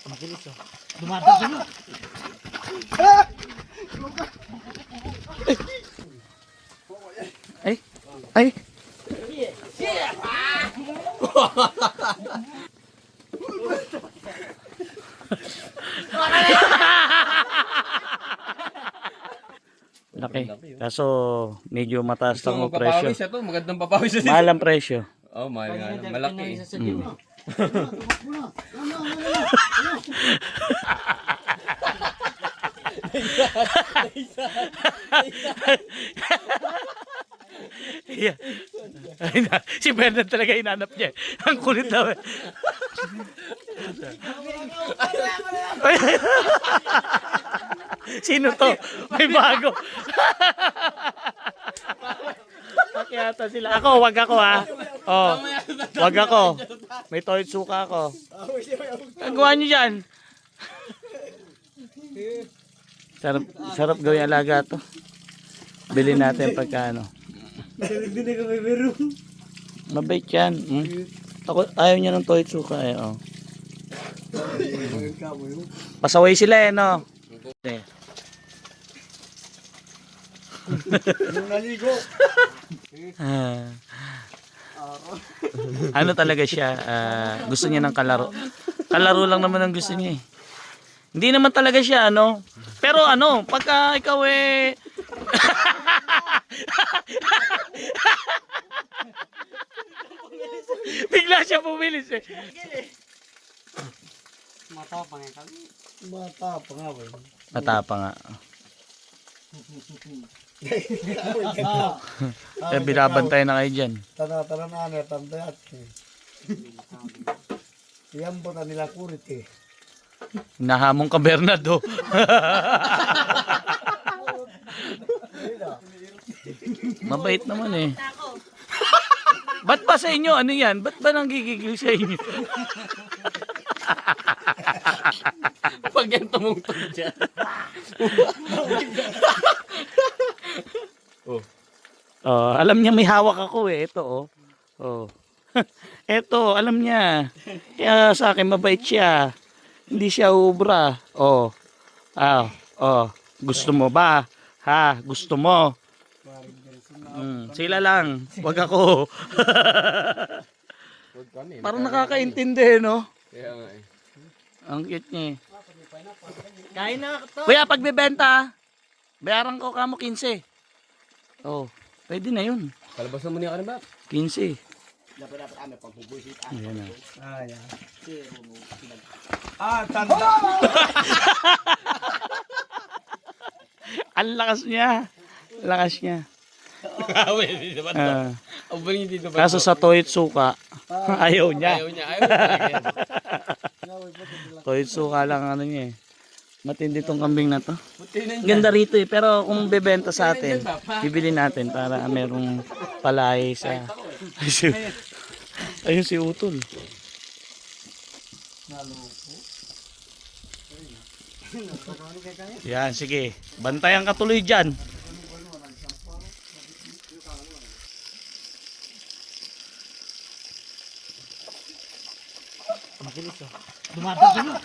Mabilis oh. Dumadaan. Ay. Ay. Laki. Kaso medyo mataas So, ang presyo. magpapawis ito. Magandang papawis ito. Mahal ang presyo. Oh, mahal nga. Malaki. Yeah. Si Bernard talaga inanap niya. Ang kulit daw. Sino to? May bago. Pakyata sila. Ako, wag ako ha. Oh, wag ako. May toilet suka ako. Ang gawa niyo dyan. Sarap, sarap gawin alaga to. Bilhin natin pagkano. Mabait yan. Ayaw niya ng toilet suka eh. Oh. Pasaway sila eh no. Ano talaga siya, gusto niya ng kalaro. Kalaro lang naman ang gusto niya eh. Hindi naman talaga siya ano. Pero ano, pagka ikaw eh bigla siya pumilis eh. Matapang eh kami. Matapang nga ba? Matapang nga. Eh, binabantay na kayo dyan. Tana-tana na ano, tandayat eh. Iyan po na nila kurit eh. Nahamong ka Bernardo. Mabait naman eh. Ba't ba sa inyo? Ano yan? Ba't ba nanggigigil sa inyo? Pag yan tumungtong dyan. Oh, alam niya may hawak ako eh. Ito oh. Oh. Ito, alam niya. Kaya sa akin mabait siya. Hindi siya ubra. Oh. Ah, oh. Gusto mo ba? Ha, gusto mo? Sila lang. Wag ako. Huwag kami. Parang nakakaintindi, no? Kaya nga eh. Ang cute niya eh. Kain na to. Kuya, pagbebenta, bayaran ko kamo 15. Oh, pwede na yun. Kalabasan mo niya ka na ba? 15. Dapat kami pagpupusit. Ayan na. Ah, yan. Ah, tanda. Ang lakas niya. Lakas niya. Pwede naman to. Ang balik dito ba? Kaso sa toilet suka, ayaw niya. Ayaw niya. Ayaw niya. Toilet suka lang ano niya eh. Matindi tong kambing na to. Buti na niya. Ganda rito eh. Pero kung bebenta sa atin, bibili natin para merong palay sa... Ayun si Utol. Yan, sige. Bantayan ka tuloy dyan. Mabilis oh. Dumadaan.